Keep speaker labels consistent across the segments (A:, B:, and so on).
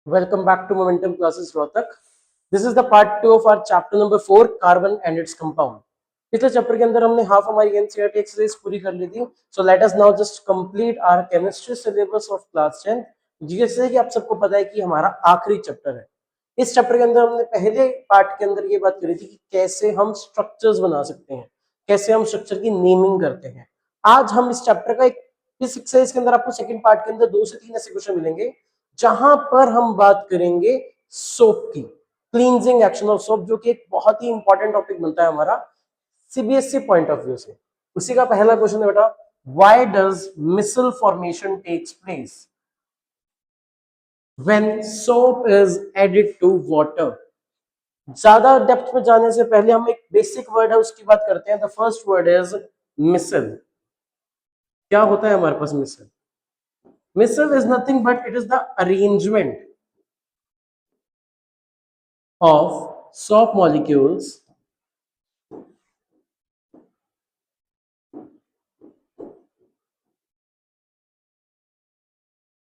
A: Welcome back to Momentum Classes Rohtak. This is the part 2 of our chapter number 4 carbon and its compound. पिछले chapter के अंदर हमने half हमारी NCERT exercise पूरी कर ली थी. So let us now just complete our chemistry syllabus of class 10. जैसे कि आप सबको पता है कि हमारा आखिरी चैप्टर है. इस चैप्टर के अंदर हमने पहले पार्ट के अंदर ये बात करी थी कि कैसे हम स्ट्रक्चर्स बना सकते हैं, कैसे हम स्ट्रक्चर की नेमिंग करते हैं. आज हम इस चैप्टर का इस एक्सरसाइज के अंदर आपको सेकंड पार्ट के अंदर 2 से 3 ऐसे क्वेश्चन मिलेंगे जहां पर हम बात करेंगे सोप की, क्लींजिंग एक्शन ऑफ सोप, जो कि एक बहुत ही इंपॉर्टेंट टॉपिक बनता है हमारा सीबीएसई पॉइंट ऑफ व्यू से. उसी का पहला क्वेश्चन है बेटा, why does micelle formation takes place when soap is added to water. ज्यादा डेप्थ में जाने से पहले हम एक बेसिक वर्ड है उसकी बात करते हैं. The first word is micelle. क्या होता है हमारे पास micelle? Micelle is nothing but it is the arrangement of soap molecules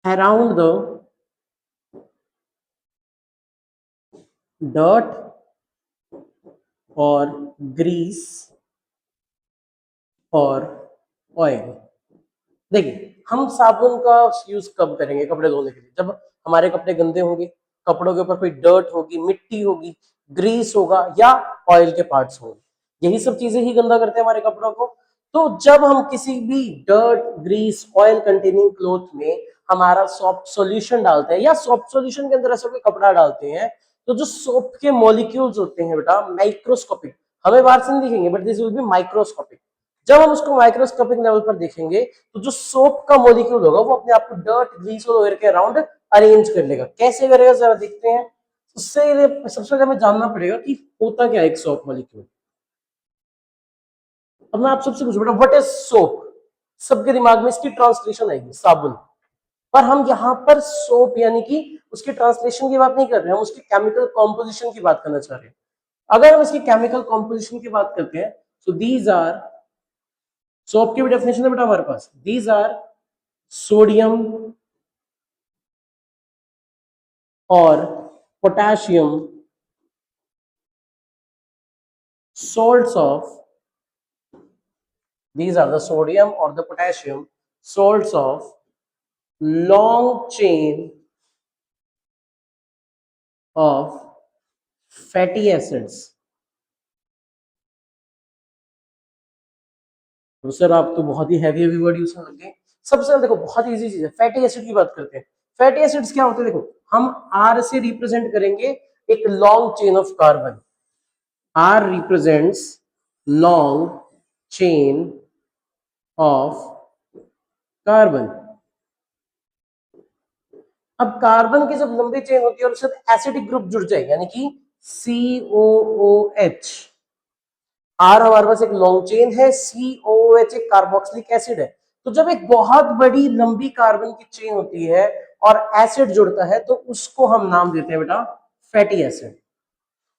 A: around the dirt or grease और ऑयल. देखिए, हम साबुन का यूज कब करेंगे कपड़े धोने के लिए? जब हमारे कपड़े गंदे होंगे, कपड़ों के ऊपर कोई डर्ट होगी, मिट्टी होगी, ग्रीस होगा या ऑयल के पार्ट्स होंगे. यही सब चीजें ही गंदा करते हैं हमारे कपड़ों को. तो जब हम किसी भी dirt, grease, oil containing cloth में हमारा सोप सॉल्यूशन डालते हैं या सोप सॉल्यूशन के अंदर ऐसा कोई कपड़ा डालते हैं, तो जो सोप के मॉलिक्यूल्स होते हैं बेटा, माइक्रोस्कोपिक, हमें बाहर से नहीं दिखेंगे but this will B microscopic. जब हम उसको माइक्रोस्कोपिक लेवल पर देखेंगे तो जो सोप का मॉलिक्यूल होगा वो अपने आप को डर्ट, ग्रीस और ऑयल के अराउंड अरेंज कर लेगा. कैसे करेगा जरा देखते हैं. उससे सबसे पहले हमें जानना पड़ेगा कि होता क्या है एक सोप मॉलिक्यूल. अब मैं आप सबसे पूछूं बेटा, व्हाट इज सोप? सबके दिमाग में इसकी ट्रांसलेशन आएगी साबुन. पर हम यहाँ पर सोप यानी कि उसकी ट्रांसलेशन की बात नहीं कर रहे हैं, हम उसकी केमिकल कॉम्पोजिशन की बात करना चाह रहे हैं. अगर हम इसकी केमिकल कॉम्पोजिशन की बात करते हैं तो दीज आर, सोप की भी डेफिनेशन है बेटा हमारे पास. दीज आर सोडियम और potassium salts of, these are the sodium or the potassium salts of long chain of fatty acids. तो सर आप तो बहुत ही हैवी हैवी वर्ड यूज करने लग गए. सबसे पहले देखो, बहुत इजी चीज है. फैटी एसिड की बात करते हैं. फैटी एसिड्स क्या होते हैं? देखो, हम आर से रिप्रेजेंट करेंगे एक long chain of carbon. R represents long chain of carbon. अब कार्बन की जब लंबी चेन होती है और उसके साथ एसिडिक ग्रुप जुड़ जाए यानी कि COOH. आर हमारे पास एक लॉन्ग चेन है, COOH एक कार्बोक्सिलिक एसिड है. तो जब एक बहुत बड़ी लंबी कार्बन की चेन होती है और एसिड जुड़ता है तो उसको हम नाम देते हैं बेटा फैटी एसिड.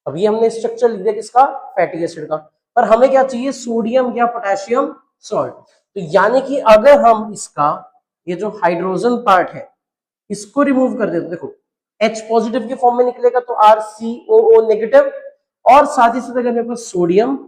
A: अभी हमने स्ट्रक्चर लिख दिया किसका? फैटी एसिड का. पर हमें क्या चाहिए? सोडियम या पोटेशियम सॉल्ट. तो यानी कि अगर हम इसका ये जो हाइड्रोजन पार्ट है इसको रिमूव कर देते, देखो H पॉजिटिव के फॉर्म में निकलेगा तो RCOO नेगेटिव, और साथ ही साथ अगर मेरे पास सोडियम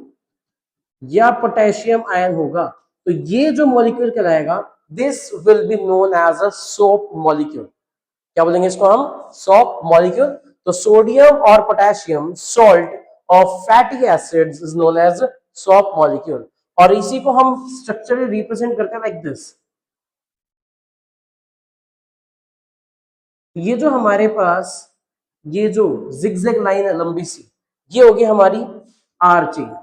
A: या पोटेशियम आयन होगा तो ये जो मॉलिक्यूल कहलाएगा, this will be known as a soap molecule. क्या बोलेंगे इसको हम? Soap molecule. तो सोडियम और potassium salt of fatty acids is known as soap molecule. और इसी को हम स्ट्रक्चरली रिप्रेजेंट करते हैं लाइक दिस. ये जो हमारे पास ये जो जिगजैग लाइन है लंबी सी, ये होगी हमारी आर चेन.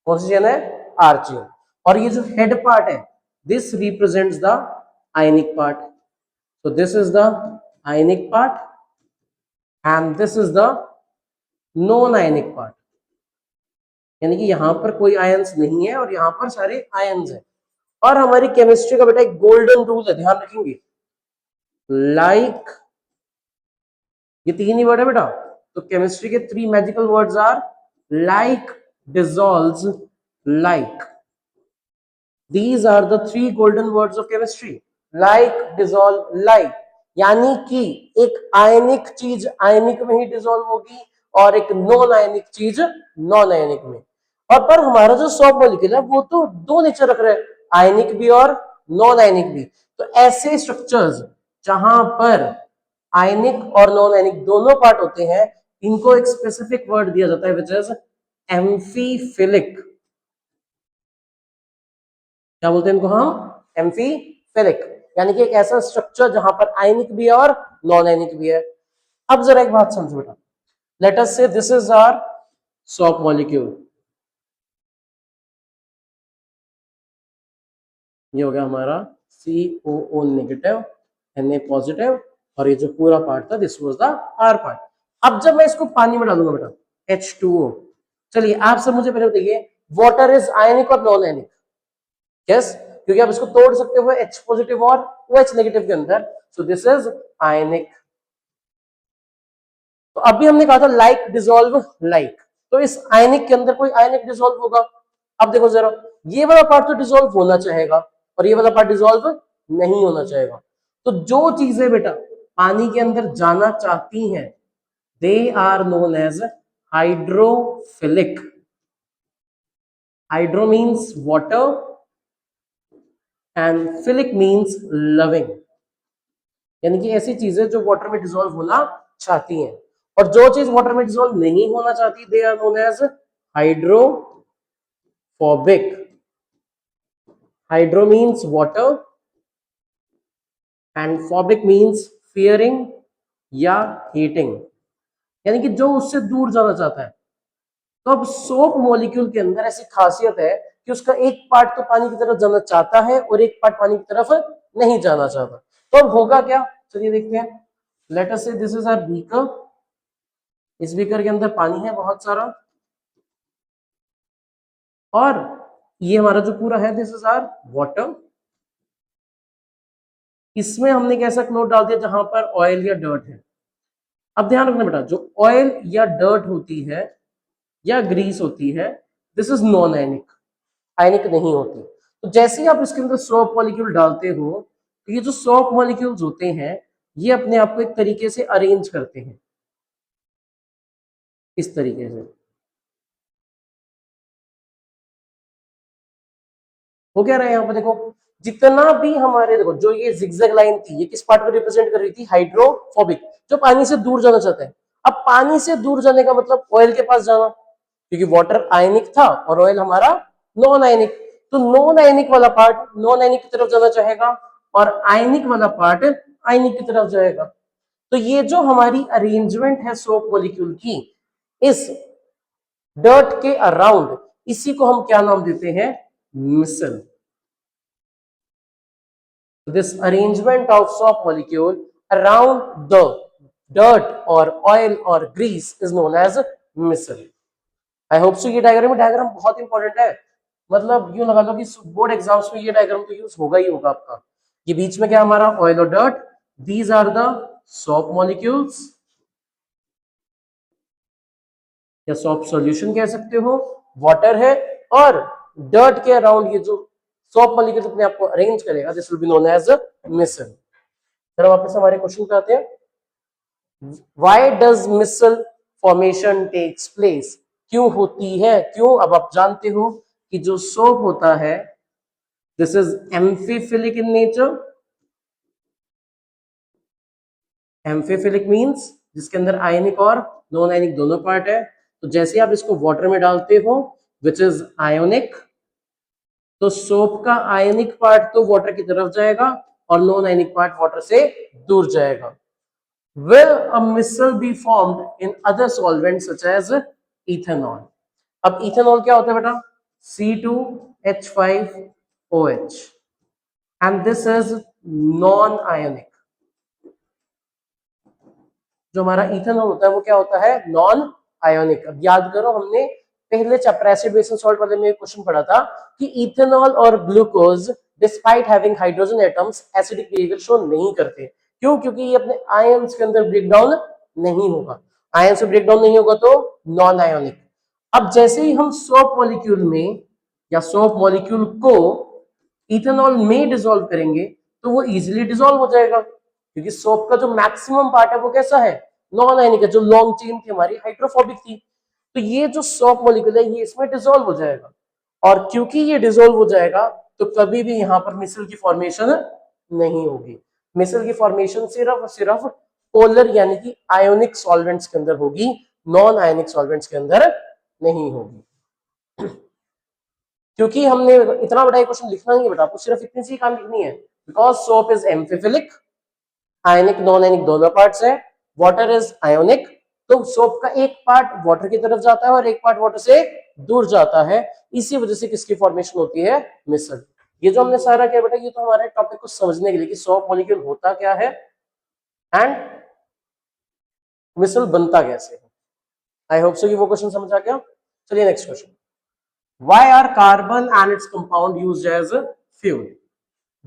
A: कौन सी चेन है? R chain. और ये जो हेड पार्ट है, this represents the ionic part. So this is the ionic part and this is the non-ionic part. यानी कि यहां पर कोई आयंस नहीं है और यहां पर सारे आयंस हैं. और हमारी केमिस्ट्री का बेटा एक गोल्डन रूल है, ध्यान रखेंगे. लाइक, ये तीन ही वर्ड है बेटा. तो केमिस्ट्री के 3 magical words are like, dissolves, like. These are the 3 golden words of chemistry. Like, dissolve, like. यानी कि एक आयनिक चीज आयनिक में ही डिसॉल्व होगी और एक नॉन आयनिक चीज नॉन आयनिक में। और पर हमारा जो सॉल्ट मॉलिक्यूल है वो तो दो नेचर रख रहा है, आयनिक भी और नॉन आयनिक भी। तो ऐसे स्ट्रक्चर्स जहां पर आयनिक और नॉन आयनिक दोनों पार्ट होते हैं, इनको एक स्पेसिफिक वर्ड दिया जाता है विच इज एम्फीफिलिक। क्या बोलते हैं इनको हम? एम्फीफिलिक, यानी कि एक ऐसा स्ट्रक्चर जहां पर आयनिक भी है और नॉन आयनिक भी है। अब जरा एक बात समझो बेटा, let us see this is our soap molecule, ये हो गया हमारा COO नेगेटिव Na पॉजिटिव, और ये जो पूरा पार्ट था this was the R part. अब जब मैं इसको पानी में डालूंगा बेटा H2O, चलिए आप सब मुझे पहले बताइए, वाटर इज आयनिक और नॉन आयनिक? यस, क्योंकि आप इसको तोड़ सकते हो H पॉजिटिव और OH नेगेटिव के अंदर, सो दिस इज आयनिक। तो अभी हमने कहा था लाइक डिसॉल्व लाइक, तो इस आयनिक के अंदर कोई आयनिक डिसॉल्व होगा। अब देखो जरा, ये वाला पार्ट तो डिसॉल्व होना चाहेगा और ये वाला पार्ट डिसॉल्व नहीं होना चाहेगा। तो जो चीजें बेटा पानी के अंदर जाना चाहती हैं they are known as hydrophilic. Hydro means water and philic means loving, यानी कि ऐसी चीजें जो वाटर में डिसॉल्व होना चाहती हैं। और जो चीज वाटर में डिसॉल्व नहीं होना चाहती they are known as hydrophobic. Hydro means water and phobic means fearing या हीटिंग, यानी कि जो उससे दूर जाना चाहता है। तो अब सोप मॉलिक्यूल के अंदर ऐसी खासियत है कि उसका एक पार्ट तो पानी की तरफ जाना चाहता है और एक पार्ट पानी की तरफ नहीं जाना चाहता। तो अब होगा क्या, चलिए देखते हैं। Late us see this is our beaker, इस बीकर के अंदर पानी है बहुत सारा, और ये हमारा जो पूरा है दिस इज आवर वाटर। इसमें हमने कैसा क्लोथ डाल दिया जहां पर ऑयल या डर्ट है। अब ध्यान रखना बेटा, जो ऑयल या डर्ट होती है या ग्रीस होती है दिस इज नॉन आयनिक, आयनिक नहीं होती। तो जैसे ही आप इसके अंदर सोप मॉलिक्यूल डालते हो, तो ये जो सोप मॉलिक्यूल्स होते हैं ये अपने आप को एक तरीके से अरेंज करते हैं, इस तरीके से। हो क्या रहा है यहाँ पर देखो, जितना भी हमारे देखो जो ये जिगजैग लाइन थी ये किस पार्ट को रिप्रेजेंट कर रही थी? हाइड्रोफोबिक, जो पानी से दूर जाना चाहता है। अब पानी से दूर जाने का मतलब ऑयल के पास जाना, क्योंकि वाटर आयनिक था और ऑयल हमारा नॉन आयनिक। तो नॉन आयनिक वाला पार्ट नॉन आयनिक की तरफ जाना चाहेगा और आयनिक वाला पार्ट आयनिक की तरफ जाएगा। तो ये जो हमारी अरेंजमेंट है सोप मॉलिक्यूल की इस डर्ट के अराउंड, इसी को हम क्या नाम देते हैं? मिसल। This arrangement of soap molecule around the dirt or oil or grease is known as missile. I hope so। ये डायग्राम बहुत इंपॉर्टेंट है, मतलब यूं लगा लो कि बोर्ड एग्जाम्स में ये डायग्राम तो यूज होगा ही होगा आपका। ये बीच में क्या हमारा ऑयल और dirt, these are the soap molecules या सोप सॉल्यूशन कह सकते हो, वाटर है, और डर्ट के अराउंड ये जो सोप मॉलिक्यूल अपने आप को अरेंज करेगा this will be known as micelle. चलो वापस हमारे क्वेश्चन पे आते हैं। Why does missile formation takes place? क्यों होती है, क्यों? अब आप जानते हो कि जो सोप होता है this is amphiphilic in nature. Amphiphilic means जिसके अंदर आयनिक और नॉन आयनिक दोनों पार्ट है। तो जैसे आप इसको वाटर में डालते हो विच इज आयोनिक, तो सोप का आयनिक पार्ट तो वाटर की तरफ जाएगा और नॉन आयनिक पार्ट वाटर से दूर जाएगा। Will a missile be formed in other solvents such as ethanol? अब इथेनॉल क्या होता है बेटा? C2H5OH and this is non ionic। जो हमारा इथेनॉल होता है वो क्या होता है? Non ionic. अब याद करो हमने पहले chapter acid base and salt वाले में क्वेश्चन पढ़ा था कि इथेनॉल और glucose despite having hydrogen atoms acidic behaviour show नहीं करते। क्यों? क्योंकि ये अपने आयंस के अंदर ब्रेक डाउन नहीं होगा। आयंस में ब्रेक डाउन नहीं होगा तो नॉन आयोनिक। अब जैसे ही हम सोप मॉलिक्यूल में या सोप मॉलिक्यूल को इथेनॉल में डिसॉल्व करेंगे तो वो इजीली डिसॉल्व हो जाएगा, क्योंकि सोप का जो मैक्सिमम पार्ट है वो कैसा है, नॉन आयनिक है। जो लॉन्ग चेन थी हमारी हाइड्रोफोबिक थी, तो ये जो सोप मॉलिक्यूल है ये इसमें डिसॉल्व हो जाएगा, और क्योंकि ये डिसॉल्व हो जाएगा तो कभी भी यहां पर मिसल की फॉर्मेशन नहीं होगी। मिसल की फॉर्मेशन सिर्फ और सिर्फ पोलर यानी कि आयोनिक सॉल्वेंट्स के अंदर होगी, नॉन आयोनिक सॉल्वेंट्स के अंदर नहीं होगी। क्योंकि हमने इतना बड़ा क्वेश्चन लिखना नहीं है बेटा, आपको सिर्फ इतनी सी काम लिखनी है, because soap is amphiphilic, ionic non ionic दोनों पार्ट्स है, वाटर इज आयोनिक, तो सोप का एक पार्ट वाटर की तरफ जाता है और एक पार्ट वाटर से दूर जाता है, इसी वजह से किसकी फॉर्मेशन होती है, मिसल। ये जो हमने सारा किया बेटा ये तो हमारे टॉपिक को समझने के लिए कि सोप मॉलिक्यूल होता क्या है एंड मिसल बनता कैसे है। आई होप सो कि वो क्वेश्चन समझ आ गया। चलिए next question, why are carbon and its compound used as fuel.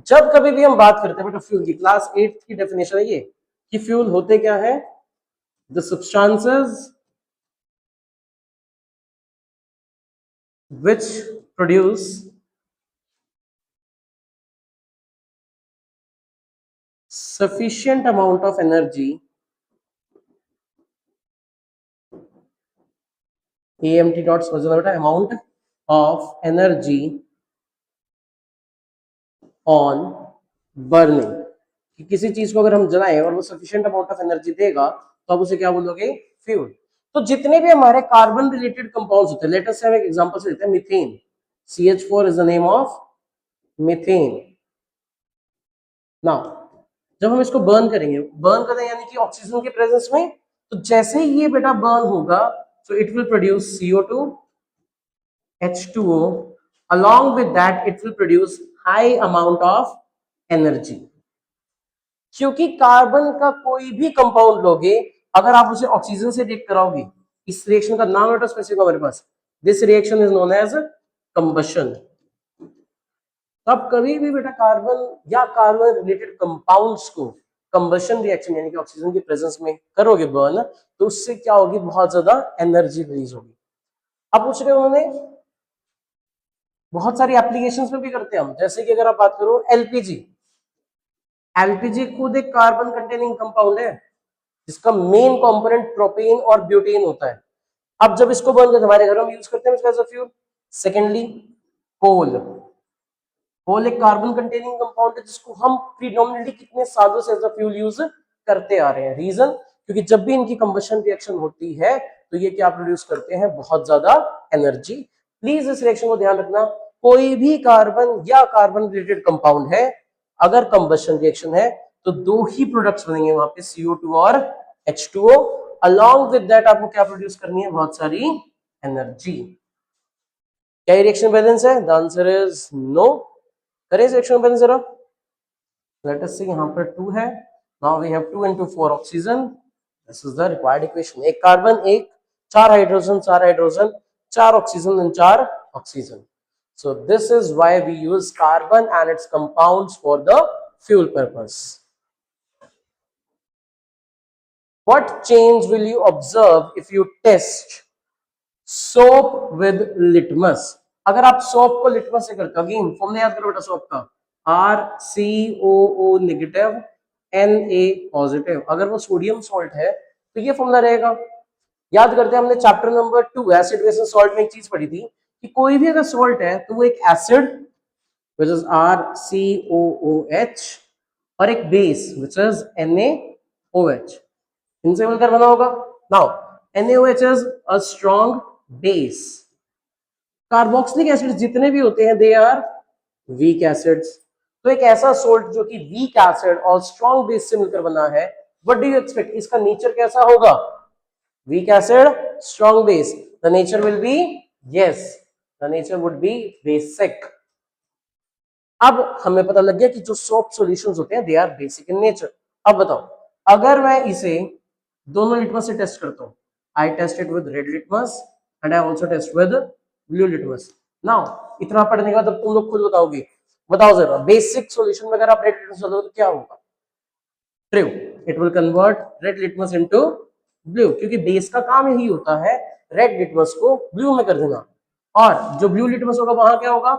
A: जब कभी भी हम बात करते हैं बेटा फ्यूल की, क्लास 8 की डेफिनेशन है ये कि फ्यूल होते क्या है, the substances which produce sufficient amount of energy, AMT dot समझना बेटा, amount of energy on burning, कि किसी चीज को अगर हम जलाएं और वो सफिशिएंट अमाउंट ऑफ एनर्जी देगा तो आप उसे क्या बोलोगे, फ्यूल। तो जितने भी हमारे कार्बन रिलेटेड कंपाउंड्स होते हैं, लेट अस से हम एक एग्जांपल से लेते हैं methane, CH4 is the name of methane. Now जब हम इसको बर्न करेंगे, बर्न करें यानी कि ऑक्सीजन के प्रेजेंस में, तो जैसे ही ये बेटा बर्न होगा so it will produce CO2, H2O, along with that it will produce high amount of energy। क्योंकि कार्बन का कोई भी कंपाउंड लोगे, अगर आप उसे ऑक्सीजन से रिएक्ट कराओगे, इस रिएक्शन का नाम बेटा स्पेसिफिक हमारे पास, this reaction is known as combustion. तब कभी भी बेटा कार्बन या कार्बन रिलेटेड कंपाउंड्स को कंबशन रिएक्शन यानी कि ऑक्सीजन की प्रेजेंस में करोगे बर्न, तो उससे क्या होगी, बहुत ज्यादा एनर्जी रिलीज होगी। अब पूछ रहे उन्होंने बहुत सारी एप्लीकेशंस में भी करते हैं हम, जैसे कि अगर आप बात करो एलपीजी, एलपीजी खुद एक कार्बन कंटेनिंग कंपाउंड है जिसका मेन कंपोनेंट प्रोपेन और ब्यूटेन होता है। अब जब इसको बर्न करते हमारे घरों में यूज करते हैं इसका एज अ फ्यूल। सेकेंडली कोल, कोल एक कार्बन कंटेनिंग कंपाउंड है जिसको हम प्रीडोमिनेटली कितने सालों से एज अ फ्यूल यूज करते आ रहे हैं। रीजन, क्योंकि जब भी इनकी कंबशन रिएक्शन होती है तो ये क्या प्रोड्यूस करते हैं, बहुत ज्यादा एनर्जी। प्लीज इस रिएक्शन को ध्यान रखना, कोई भी कार्बन या कार्बन रिलेटेड कंपाउंड है, अगर कंबशन रिएक्शन है तो दो ही प्रोडक्ट्स बनेंगे वहां पे, CO2 और H2O। अलॉन्ग विद दैट आपको क्या प्रोड्यूस करनी है, बहुत सारी एनर्जी। क्या ये रिएक्शन बैलेंस है, द आंसर इज नो। करें इस रिएक्शन बैलेंस जरा, लेट अस सी, यहां पर 2 है, now we have 2 into 4 oxygen, this is the required equation. एक कार्बन, एक, 4 hydrogen, 4 hydrogen, 4 oxygen and 4 oxygen. So this is why we use carbon and its compounds for the fuel purpose. What change will you observe if you test soap with litmus? अगर आप soap को litmus से करते हो, again formula याद करो बेटा soap का, RCOO नेगेटिव Na पॉजिटिव। अगर वो सोडियम सॉल्ट है तो ये फॉर्मूला रहेगा। याद करते हैं हमने chapter number 2 acid base and salt में एक चीज पढ़ी थी कि कोई भी अगर सॉल्ट है तो वो एक एसिड which is RCOOH और एक बेस which is NaOH, इनसे मिलकर बना होगा। Now NaOH is a strong base, carboxylic acid जितने भी होते हैं दे आर वीक एसिड्स। तो एक ऐसा सोल्ट जो कि वीक एसिड और स्ट्रॉन्ग बेस से मिलकर बना है, व्हाट डू यू एक्सपेक्ट, इसका नेचर कैसा होगा, weak acid strong base, the nature will be, yes the nature would be basic. अब हमें पता लग गया कि जो सोप सॉल्यूशंस होते हैं they are basic in nature. अब बताओ, अगर मैं इसे दोनों लिटमस से टेस्ट करता हूं, I test it with red litmus and I also test with blue litmus. Now इतना पढ़ने के बाद अब तुम लोग खुद बताओगे, बताओ जरा बेसिक सॉल्यूशन में अगर आप रेड लिटमस डालोगे तो क्या होगा, true, it will convert red litmus into blue, क्योंकि बेस का काम यही होता है रेड लिटमस को ब्लू में कर देना। और जो ब्लू लिटमस होगा वहां क्या होगा,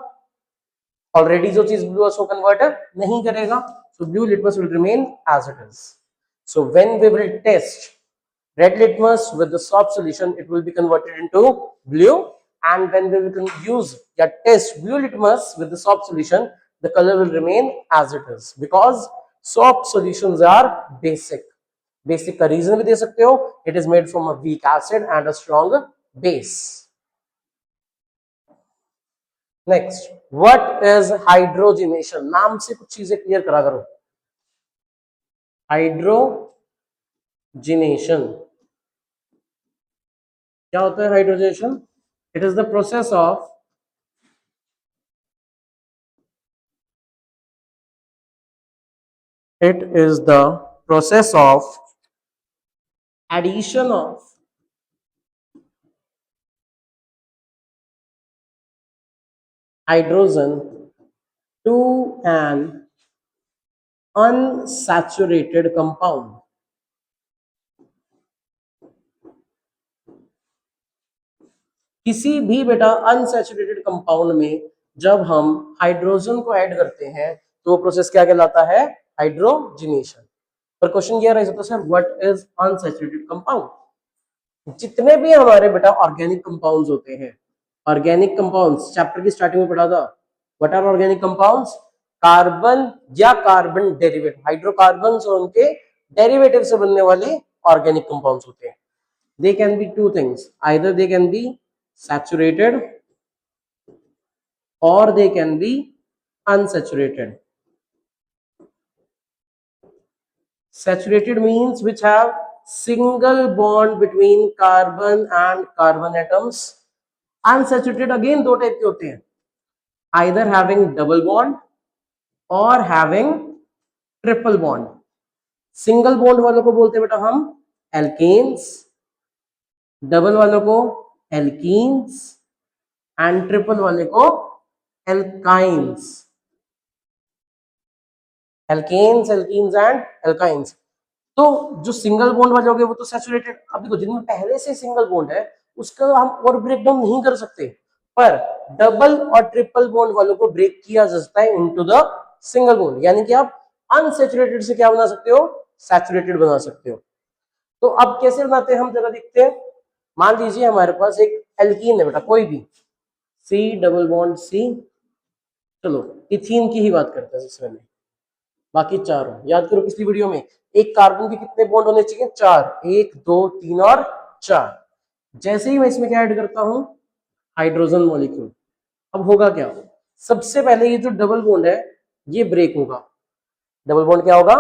A: ऑलरेडी जो चीज ब्लू है उसको कन्वर्ट नहीं करेगा, So blue litmus will remain as it is. So when we will test red litmus with the soft solution, it will be converted into blue, and when we will use test blue litmus with the soft solution, the color will remain as it is, because soft solutions are basic. Basic का reason भी दे सकते हो, it is made from a weak acid and a strong base. Next, what is hydrogenation? नाम से कुछ चीजें clear करा करो. हाइड्रोजिनेशन क्या होता है? Hydrogenation, it is the process of addition of hydrogen to an unsaturated compound. किसी भी बेटा अनसैचुरेटेड कंपाउंड में जब हम हाइड्रोजन को ऐड करते हैं तो वो प्रोसेस क्या कहलाता है? हाइड्रोजिनेशन. पर क्वेश्चन ये रहा sir, what is unsaturated compound? जितने भी हमारे बेटा ऑर्गेनिक कंपाउंड्स होते हैं, ऑर्गेनिक कंपाउंड्स चैप्टर की स्टार्टिंग में पढ़ा था. What are organic compounds? Carbon या कार्बन डेरिवेटिव, हाइड्रोकार्बन्स और उनके डेरिवेटिव से बनने वाले ऑर्गेनिक कंपाउंड्स होते हैं. They can be two things, either they can be saturated or they can be unsaturated. Saturated means which have single bond between carbon and carbon atoms. Unsaturated again दो type के होते हैं, either having double bond or having triple bond. Single bond वालों को बोलते हैं बेटा हम एल्केन्स, डबल वालों को एल्कीन्स एंड ट्रिपल वाले को alkynes. Alkanes, alkenes and alkynes. तो जो सिंगल बॉन्ड वाले हो गए वो तो सैचुरेटेड. अब देखो जिनमें पहले से सिंगल बॉन्ड है उसका हम और ब्रेक डाउन नहीं कर सकते, पर डबल और ट्रिपल बॉन्ड वालों को ब्रेक किया जा सकता है इनटू द सिंगल बॉन्ड. यानी कि आप अनसैचुरेटेड से क्या बना सकते हो? सैचुरेटेड बना सकते हो. तो अब कैसे बनाते हैं हम जरा देखते हैं. मान लीजिए हमारे पास एक एल्कीन है बेटा, कोई भी, सी डबल बॉन्ड सी. चलो इथीन की ही बात करते हैं सबसे पहले, बाकी चारों याद करो पिछली वीडियो में. एक कार्बन के कितने बॉन्ड होने चाहिए? 4. 1 2 3 और 4. जैसे ही मैं इसमें क्या ऐड करता हूं? Hydrogen molecule. अब होगा क्या? सबसे पहले ये जो डबल बॉन्ड है ये ब्रेक होगा. डबल बॉन्ड क्या होगा?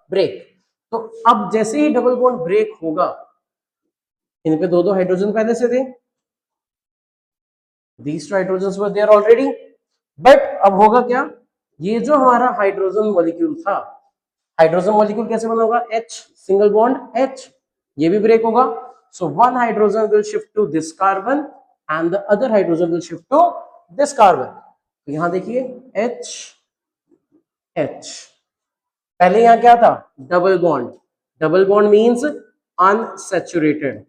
A: ब्रेक. तो अब जैसे ही डबल बॉन्ड ब्रेक होगा, इन पे दो दो हाइड्रोजन पहले से थे, these two hydrogens were there already, but अब होगा क्या? ये जो हमारा हाइड्रोजन मॉलिक्यूल था, हाइड्रोजन मॉलिक्यूल कैसे बना होगा? H, सिंगल बॉन्ड H, ये भी ब्रेक होगा. So one hydrogen will shift to this carbon and the other hydrogen will shift to this carbon. तो यहां देखिए H H. पहले यहां क्या था? Double bond. Double bond means unsaturated.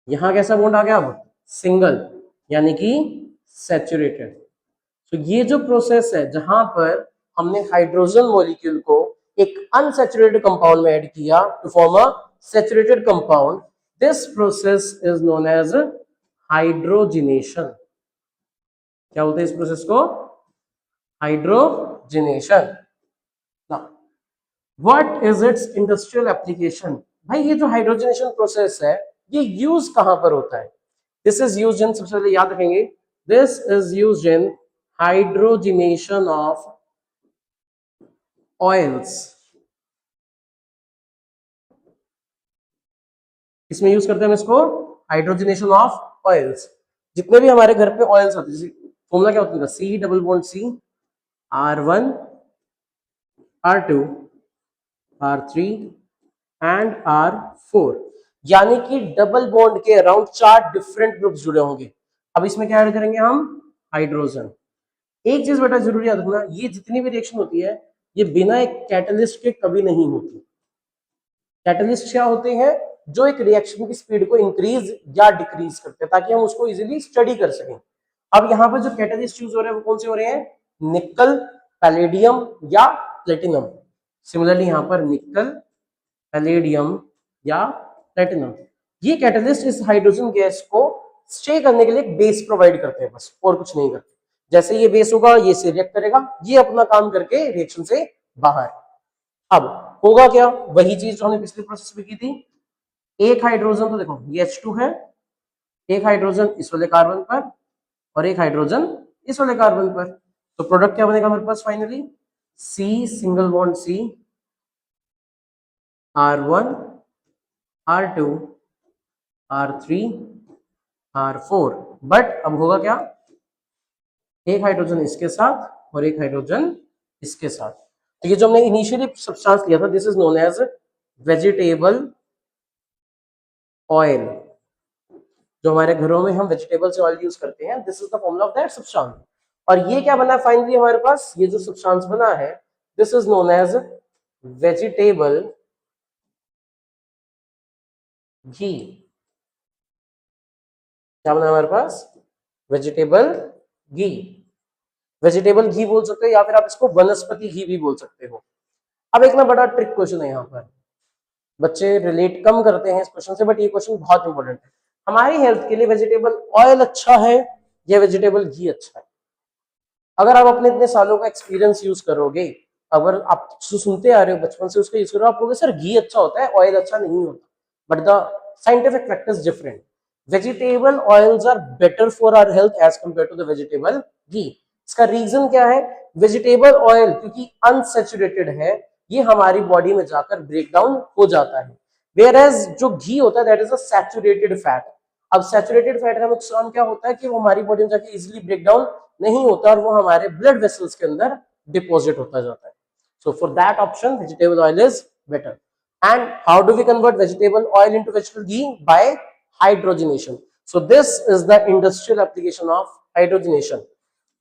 A: यहां कैसा बॉन्ड आ गया? अब सिंगल, यानी कि सैचुरेटेड. तो ये जो प्रोसेस है जहां पर हमने हाइड्रोजन मॉलिक्यूल को एक अनसैचुरेटेड कंपाउंड में ऐड किया to form a saturated compound, this process is known as hydrogenation. क्या बोलते हैं इस प्रोसेस को? Hydrogenation. What is its industrial application? भाई ये जो हाइड्रोजिनेशन प्रोसेस है ये यूज कहां पर होता है? दिस इज यूज्ड इन, सबसे पहले याद रखेंगे, this is used in hydrogenation of oils. इसमें यूज करते हैं हम इसको, हाइड्रोजिनेशन ऑफ ऑयल्स. जितने भी हमारे घर पे ऑयल्स आते हैं, फॉर्मूला क्या होता है? C double bond C, R1 R2 R3 and R4. यानी कि डबल बॉन्ड के अराउंड 4 डिफरेंट ग्रुप्स जुड़े होंगे. अब इसमें क्या ऐड करेंगे हम? हाइड्रोजन. एक चीज बेटा जरूरी याद रखना, ये जितनी भी रिएक्शन होती है ये बिना एक कैटलिस्ट के कभी नहीं होती. कैटलिस्ट क्या होते हैं? जो एक रिएक्शन की स्पीड को इंक्रीज या डिक्रीज करते हैं ताकि हम उसको इजीली स्टडी कर सकें. अब यहाँ पर जो कैटलिस्ट यूज हो रहे हैं वो कौन से हो रहे हैं? निकल पैलेडियम या प्लेटिनम। सिमिलरली यहां पर निकल, पैलेडियम या प्लेटिनम। ये कैटलिस्ट इस हाइड्रोजन गैस को स्टे करने के लिए एक बेस प्रोवाइड करते हैं, बस और कुछ नहीं करते। जैसे ये बेस होगा ये से रिएक्ट करेगा, ये अपना काम करके रिएक्शन से बाहर। अब होगा क्या, वही चीज जो हमने पिछले प्रोसेस में की थी। एक हाइड्रोजन, तो देखो ये H2 है, एक हाइड्रोजन इस वाले कार्बन पर और एक हाइड्रोजन इस वाले कार्बन पर। तो प्रोडक्ट क्या बनेगा हमारे पास finally, C single bond C, R1 R2 R3 R4। But अब होगा क्या, एक हाइड्रोजन इसके साथ और एक हाइड्रोजन इसके साथ। तो ये जो हमने इनिशियली सब्सटेंस लिया था, this is known as vegetable oil. जो हमारे घरों में हम वेजिटेबल से ऑयल यूज करते हैं, this is the formula of that substance. और ये क्या बना फाइनली हमारे पास, ये जो सब्सटेंस बना है, this is known as vegetable ghee. क्या बना हमारे पास, वेजिटेबल घी। वेजिटेबल घी बोल सकते हो या फिर आप इसको वनस्पति घी भी बोल सकते हो। अब एक ना बड़ा ट्रिक क्वेश्चन है यहाँ पर, बच्चे रिलेट कम करते हैं इस क्वेश्चन से, बट ये क्वेश्चन बहुत इंपॉर्टेंट है। हमारी हेल्थ के लिए वेजिटेबल ऑयल अच्छा है या वेजिटेबल घी अच्छा है? अगर आप अपने इतने सालों का एक्सपीरियंस यूज करोगे, अगर आप सुनते आ रहे हो बचपन से उसका यूज करो, आप बोलोगे सर घी अच्छा होता है, ऑयल अच्छा नहीं होता। But the scientific fact is different. Vegetable oils are better for our health as compare to the vegetable ghee. इसका रीजन क्या है, वेजिटेबल ऑयल क्योंकि अनसेचुरेटेड है, ये हमारी बॉडी में जाकर ब्रेक डाउन हो जाता है। वेयर एज जो घी होता है that is a saturated fat. अब सैचुरेटेड फैट का नुकसान क्या होता है कि वो हमारी बॉडी में जाके इजीली ब्रेक डाउन नहीं होता और वो हमारे ब्लड वेसल्स के अंदर डिपॉजिट होता जाता है। So for that option vegetable oil is better. And how do we convert vegetable oil into vegetable ghee? By hydrogenation. So this is the industrial application of hydrogenation.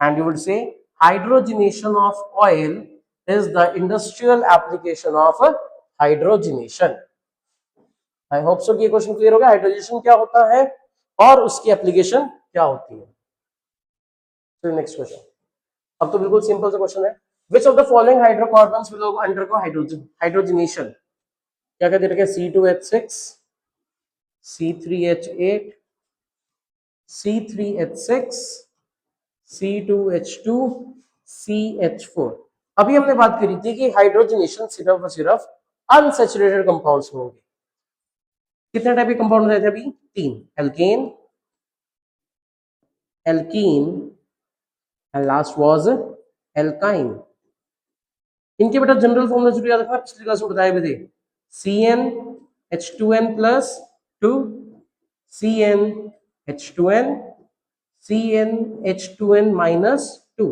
A: And you would say hydrogenation of oil is the industrial application of hydrogenation. I hope so कि ये question clear हो गया, hydrogenation क्या होता है और उसकी application क्या होती है। तो नेक्स्ट क्वेश्चन, अब तो बिल्कुल सिंपल सा क्वेश्चन है। Which of the following hydrocarbons will undergo hydrogenation? क्या क्या दे रखे, C2H6, C3H8, C3H6, C2H2, CH4। अभी हमने बात करी थी कि हाइड्रोजनेशन सिर्फ और सिर्फ अनसैचुरेटेड कंपाउंड्स में होगी। कितने टाइप के कंपाउंड रहे थे अभी, तीन, alkane, alkene and last was alkyne. इनके बेटा जनरल फॉर्मूला जरूर याद रखना, पिछली क्लास में बताए हुए थे, CnH2n plus 2, CnH2n, CnH2n minus 2.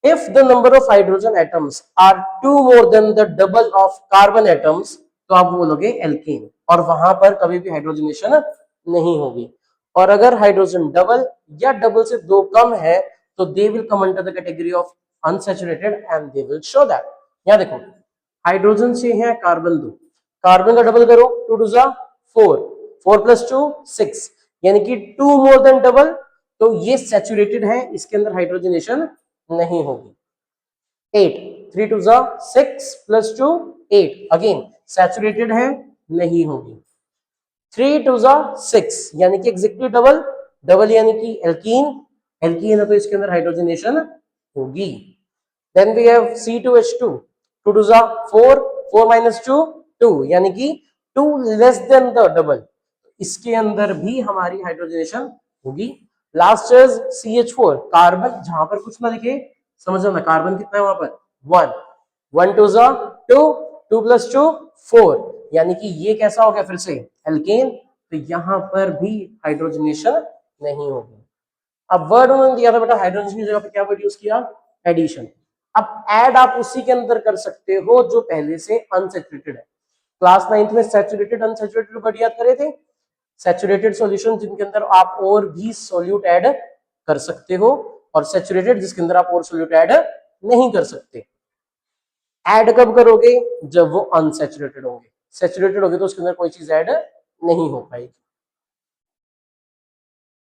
A: If the number of hydrogen atoms are 2 more than the double of carbon atoms, तो आप बोलोगे एल्केन, और वहां पर कभी भी हाइड्रोजनेशन नहीं होगी। और अगर हाइड्रोजन डबल या डबल से दो कम है तो they will come under the category of unsaturated and they will show that. यहां देखो हाइड्रोजन से है कार्बन 2, कार्बन का डबल करो, 2 2 जा 4, 4 प्लस 2 6, यानी कि 2 मोर देन डबल, तो ये सैचुरेटेड है, इसके अंदर हाइड्रोजनेशन नहीं होगी। 8, 3 2 जा 6 प्लस 2 8, अगेन सैचुरेटेड है, नहीं होगी। 3 2 जा 6, यानी कि एग्जैक्टली डबल, डबल यानी कि एल्कीन, एल्कीन है तो इसके अंदर हाइड्रोजनेशन होगी। देन वी हैव C2H2, 2 2 जा 4, 4 minus 2 2, यानी कि 2 लेस देन द डबल, इसके अंदर भी हमारी हाइड्रोजनेशन होगी। लास्ट इज CH4, कार्बन जहां पर कुछ ना लिखे, समझना कार्बन कितना है वहां पर, 1, 1 2 जा 2, 2 प्लस 2 4, यानी कि ये कैसा हो गया फिर से एल्केन, तो यहां पर भी हाइड्रोजनेशन नहीं होगी। अब वर्ड उन्होंने दिया था बेटा हाइड्रोजन की जगह पे क्या वर्ड यूज किया, एडिशन। अब ऐड आप उसी के अंदर कर सकते हो जो पहले से अनसैचुरेटेड है। क्लास 9th में सैचुरेटेड अनसैचुरेटेड वर्ड याद करे थे, सैचुरेटेड सॉल्यूशन जिनके अंदर आप और भी सॉल्यूट ऐड कर सकते हो, और सैचुरेटेड जिसके अंदर आप और सॉल्यूट ऐड नहीं कर सकते। ऐड कब करोगे, जब वो अनसैचुरेटेड होंगे, सैचुरेटेड होंगे तो उसके अंदर कोई चीज ऐड नहीं हो पाएगी।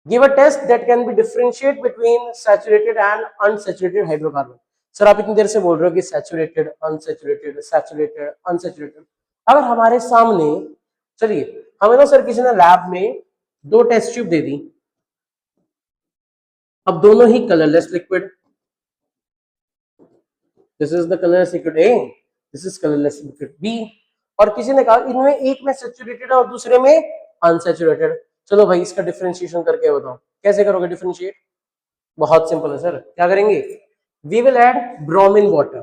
A: Give a test that can be differentiate between saturated and unsaturated hydrocarbon. Sir आप इतनी देर से बोल रहे हो कि सैचुरेटेड अनसैचुरेटेड सैचुरेटेड अनसैचुरेटेड, अगर हमारे सामने, चलिए हमें ना सर किसी ने लैब में दो टेस्ट ट्यूब दे दी, अब दोनों ही colourless liquid, this is the colourless liquid A, this is colourless liquid B, और किसी ने कहा इनमें एक में सैचुरेटेड और दूसरे में अनसैचुरेटेड, चलो भाई इसका डिफरेंशिएशन करके बताओ, कैसे करोगे डिफरेंशिएट? बहुत सिंपल है सर, क्या करेंगे, we will add bromine water,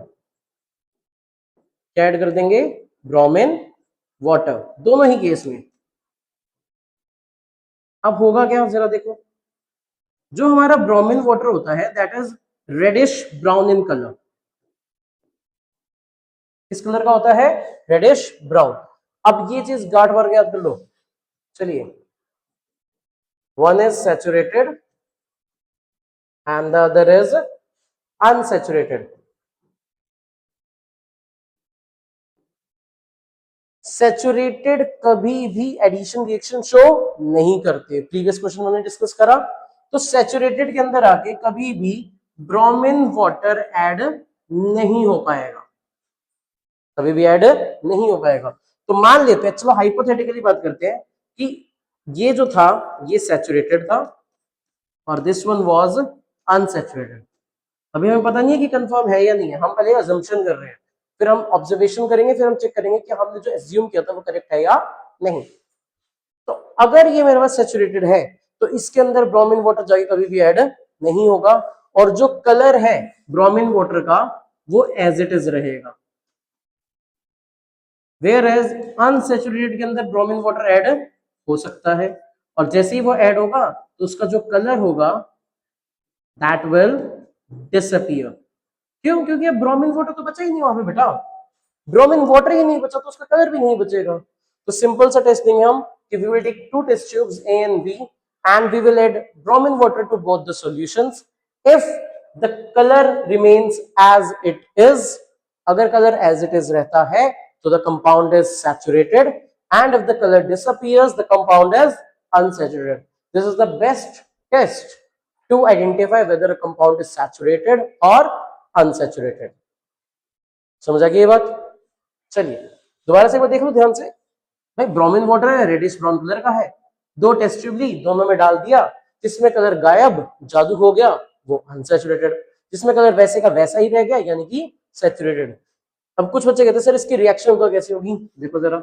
A: क्या ऐड कर देंगे, ब्रोमिन वाटर, दोनों ही केस में। अब होगा क्या जरा देखो, जो हमारा ब्रोमिन वाटर होता है that is reddish brown in colour, किस कलर का होता है, रेडिश ब्राउन। अब ये चीज गांठ मार के याद कर लो, चलिए, one is saturated and the other is unsaturated. Saturated कभी भी एडिशन रिएक्शन शो नहीं करते, प्रीवियस क्वेश्चन हमने डिस्कस करा, तो सैचुरेटेड के अंदर आके कभी भी ब्रोमिन वाटर ऐड नहीं हो पाएगा, कभी भी ऐड नहीं हो पाएगा। तो मान लेते हैं, चलो हाइपोथेटिकली बात करते हैं कि ये जो था ये सैचुरेटेड था और दिस वन वाज अनसैचुरेटेड, अभी हमें पता नहीं है कि कंफर्म है या नहीं है, हम पहले अजम्पशन कर रहे हैं, फिर हम ऑब्जर्वेशन करेंगे, फिर हम चेक करेंगे कि हमने जो एज्यूम किया था वो करेक्ट है या नहीं। तो अगर ये मेरे पास सैचुरेटेड है तो इसके अंदर ब्रोमिन वाटर जाके कभी भी ऐड नहीं होगा, और जो कलर है ब्रोमिन वाटर का वो एज इट इज रहेगा, वेयर एज अनसैचुरेटेड के अंदर ब्रोमिन वाटर ऐड हो सकता है, और जैसे ही वो ऐड होगा तो उसका जो कलर होगा दैट विल डिसअपियर। क्यों? क्योंकि अब ब्रोमिन वाटर तो बचा ही नहीं वहां पे बेटा, ब्रोमिन वाटर ही नहीं बचा तो उसका कलर भी नहीं बचेगा। तो सिंपल सा टेस्ट देंगे हम कि we will take two test tubes A and B and we will add bromine water to both the solutions, if the colour remains as it is, अगर कलर एज इट इज रहता है तो the compound is saturated, and if the colour disappears the compound is unsaturated. This is the best test to identify whether a compound is saturated or unsaturated. समझ आ गई ये बात? चलिए दोबारा से एक बार देख लो ध्यान से, भाई ब्रोमिन वाटर है, रेडिश ब्राउन कलर का है, दो टेस्ट ट्यूब ली, दोनों में डाल दिया, जिसमें कलर गायब, जादू हो गया, वो अनसैचुरेटेड, जिसमें कलर वैसे का वैसा ही रह गया यानी कि सैचुरेटेड। अब कुछ बच्चे कहते हैं सर इसकी रिएक्शन तो कैसे होगी, देखो जरा,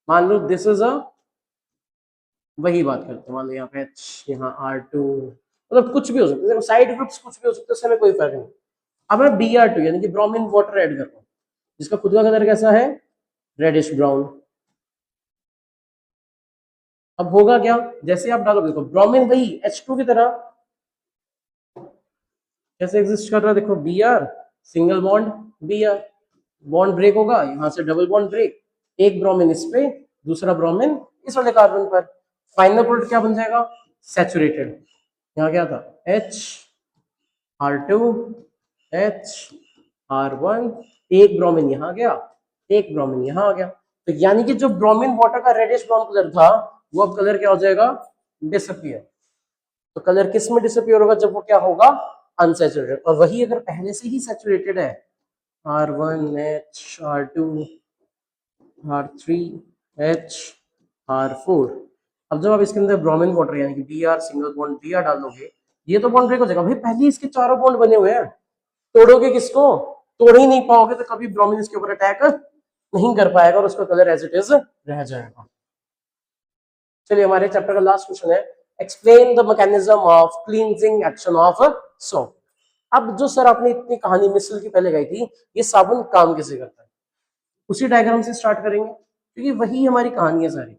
A: मान लो दिस इज अ, वही बात करते हैं, मान लो यहाँ पे H, यहाँ R2, मतलब कुछ भी हो सकता है, साइड ग्रुप्स कुछ भी हो सकते हैं, उससे हमें कोई फर्क नहीं। अब मैं Br2 यानी कि ब्रोमिन वाटर ऐड कर रहा हूँ, जिसका खुद का कलर कैसा है, रेडिश ब्राउन। अब होगा क्या, जैसे आप डालोगे देखो ब्रोमिन वही H2 की तरह कैसे एग्जिस्ट कर रहा है, देखो Br single bond, Br bond break होगा, यहां से डबल बॉन्ड ब्रेक, एक ब्रोमिन इस पे, दूसरा ब्रोमिन इस वाले कार्बन पर, फाइनल प्रोडक्ट क्या बन जाएगा, सैचुरेटेड। यहाँ क्या था, H R2 H R1, एक ब्रोमिन यहाँ गया, एक ब्रोमिन यहाँ आ गया, तो यानी कि जो ब्रोमिन वाटर का रेडिश ब्राउन कलर था वो अब कलर क्या हो जाएगा, डिसअपियर। तो कलर किस में डिसअपियर होगा, जब वो क्या होगा, अनसैचुरेटेड, और वही अगर पहले से ही सैचुरेटेड है, R1 H R2 R3 H R4, अब जब आप इसके अंदर ब्रोमिन वाटर यानी कि Br सिंगल बॉन्ड Br डालोगे, ये तो बॉन्ड ब्रेक हो जाएगा, भाई पहले इसके चारों बॉन्ड बने हुए हैं, तोड़ोगे किसको, तोड़ ही नहीं पाओगे तो कभी ब्रोमिन इसके ऊपर अटैक नहीं कर पाएगा और उसका कलर एज इट इज रह जाएगा। चलिए हमारे चैप्टर का लास्ट क्वेश्चन है, explain the mechanism of cleansing action of soap. अब जो सर आपने इतनी कहानी मिसल की पहले गई थी, ये साबुन काम कैसे करता है, उसी डायग्राम से स्टार्ट करेंगे क्योंकि वही हमारी कहानी है सारी।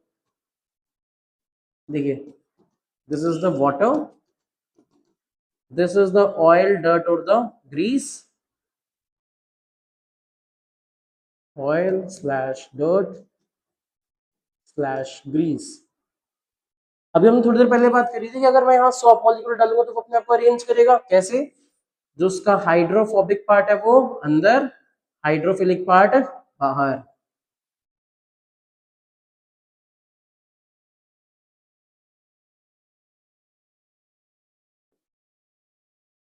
A: देखिए this is the water, this is the oil dirt और the grease, oil slash dirt slash grease. अभी हम थोड़ी देर पहले बात करी थी कि अगर मैं यहाँ 100 मॉलिक्यूल डालूंगा तो वो अपने आप को अरेंज करेगा कैसे, जो उसका हाइड्रोफोबिक पार्ट है वो अंदर, हाइड्रोफिलिक पार्ट बाहर।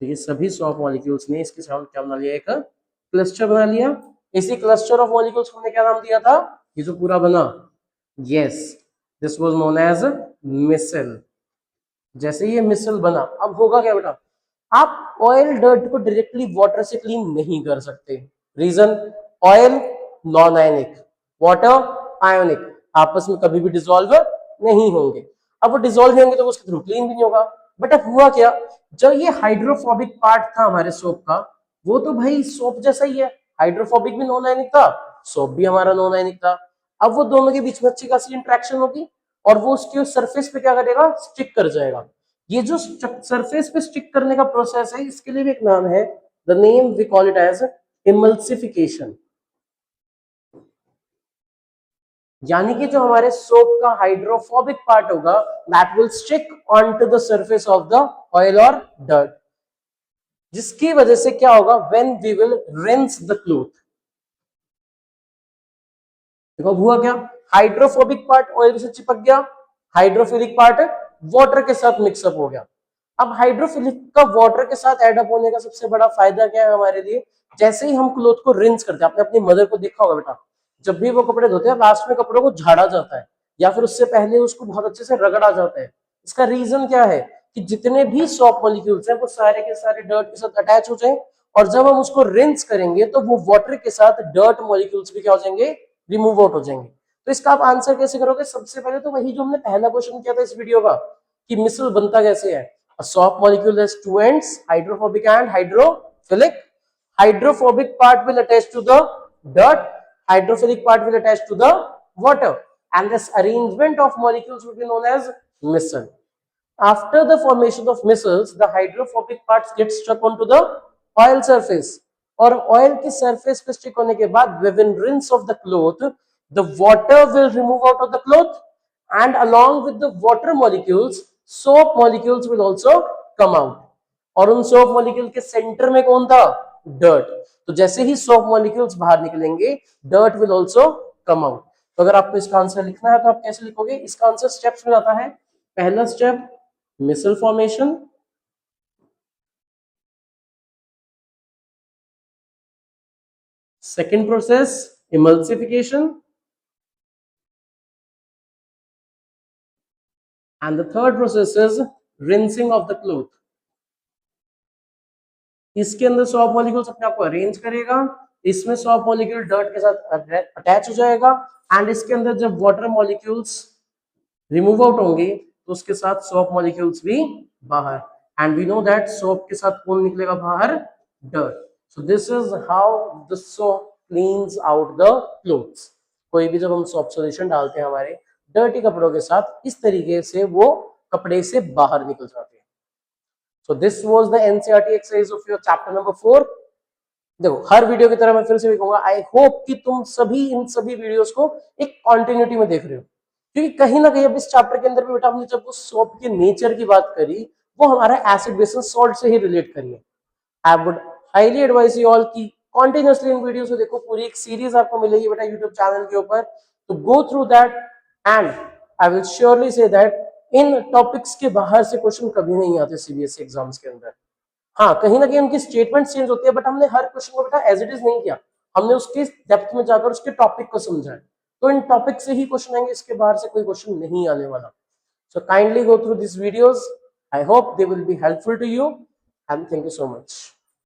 A: तो ये सभी सॉफ्ट मॉलिक्यूल्स ने इसके साथ क्या बना लिया, एक क्लस्टर बना लिया। इसी क्लस्टर ऑफ मॉलिक्यूल्स को हमने क्या नाम दिया था, ये जो पूरा बना, yes, this was known as micelle. जैसे ये मिसल बना, अब होगा क्या बेटा, आप ऑयल डर्ट को डायरेक्टली वाटर से क्लीन नहीं कर सकते। Reason, oil non ionic, water ionic, आपस में कभी भी डिसॉल्व नहीं होंगे। अब वो डिसॉल्व होंगे तो उसके थ्रू क्लीन भी नहीं होगा। बट अब हुआ क्या, जब ये हाइड्रोफोबिक पार्ट था हमारे सोप का, वो तो भाई सोप जैसा ही है, हाइड्रोफोबिक भी नॉन आयनिक था, सोप भी हमारा नॉन आयनिक था। अब वो दोनों के बीच में अच्छी खासी इंट्रैक्शन होगी और वो उसके सरफेस पे क्या करेगा, स्टिक कर जाएगा। ये जो सरफेस पे स्टिक करने का प्रोसेस है, इसके लिए भी एक नाम है, the name we call it as emulsification. यानी कि जो हमारे सोप का हाइड्रोफोबिक पार्ट होगा, that will stick on to the surface of the oil और डर्ट, जिसकी वजह से क्या होगा, when we will rinse the cloth, देखो हुआ क्या, हाइड्रोफोबिक पार्ट ऑयल से चिपक गया, हाइड्रोफिलिक पार्ट वाटर के साथ मिक्सअप हो गया। अब हाइड्रोफिलिक का वाटर के साथ एडअप होने का सबसे बड़ा फायदा क्या है हमारे लिए, जैसे ही हम क्लोथ को रिंस करते हैं, आपने अपनी मदर को देखा होगा बेटा, जब भी वो कपड़े धोते हैं लास्ट में कपड़ों को झाड़ा जाता है या फिर उससे पहले उसको बहुत अच्छे से रगड़ा जाता है। इसका रीजन क्या है कि जितने भी सॉफ्ट मॉलिक्यूल्स हैं वो सारे के सारे डर्ट के साथ अटैच हो जाएं, और जब हम उसको रिंस करेंगे तो वो वाटर के साथ डर्ट मॉलिक्यूल्स भी क्या हो जाएंगे, रिमूव आउट हो जाएंगे। तो इसका आप आंसर कैसे करोगे, सबसे पहले तो वही जो हमने पहला क्वेश्चन किया था इस वीडियो का, कि मिसल बनता कैसे है। A soft molecule has two ends, hydrophobic and hydrophilic. Hydrophobic part will attach to the dirt, hydrophilic part will attach to the water, and this arrangement of molecules will be known as micelle. After the formation of micelles, the hydrophobic parts get stuck onto the oil surface, और oil की surface पे stick होने के बाद within rinse of the cloth, the water will remove out of the cloth, and along with the water molecules, soap molecules will also come out. और उन soap molecule के centre में कौन था, डर्ट। तो जैसे ही सोप मॉलिक्यूल्स बाहर निकलेंगे, dirt will also come out. तो अगर आपको इसका आंसर लिखना है तो आप कैसे लिखोगे, इसका आंसर स्टेप्स में आता है। पहला step misal formation, second process emulsification, and the third process is rinsing of the cloth. इसके अंदर सॉफ्ट मॉलिक्यूल्स अपने आप को अरेंज करेगा, इसमें सॉफ्ट मॉलिक्यूल डर्ट के साथ अटैच हो जाएगा, एंड इसके अंदर जब वाटर मॉलिक्यूल्स रिमूव आउट होंगे तो उसके साथ सोप मॉलिक्यूल्स भी बाहर, and we know that soap के साथ कौन निकलेगा बाहर, dirt. So this is how the soap cleans out the clothes. कोई भी जब हम सोप सॉल्यूशन डालते हैं हमारे डर्टी कपड़ों के साथ, इस तरीके से वो कपड़े से बाहर निकल जाते हैं। So this was the NCERT exercise of your chapter number 4। देखो हर वीडियो की तरह मैं फिर से भी कहूंगा, आई होप कि तुम सभी इन सभी वीडियोस को एक कॉन्टिन्यूटी में देख रहे हो, क्योंकि कहीं ना कहीं अब इस चैप्टर के अंदर भी बेटा हमने जब वो सोप के नेचर की बात करी, वो हमारा एसिड बेस सॉल्ट से ही रिलेट करी है। I would highly advice you all की कॉन्टिन्यूसली इन वीडियोस को देखो, पूरी एक सीरीज आपको मिलेगी बेटा यूट्यूब चैनल के ऊपर, तो go through that, and I will surely say that in topics के बाहर से क्वेश्चन कभी नहीं आते सीबीएसई एग्जाम्स के अंदर। हाँ कहीं ना कहीं उनकी स्टेटमेंट चेंज होती है, बट हमने हर क्वेश्चन को बेटा एज इट इज नहीं किया, हमने उसके डेप्थ में जाकर उसके टॉपिक को समझा है। तो इन टॉपिक से ही क्वेश्चन आएंगे, इसके बाहर से कोई क्वेश्चन नहीं आने वाला। So kindly go through this videos, I hope they will be helpful to you, and thank you so much.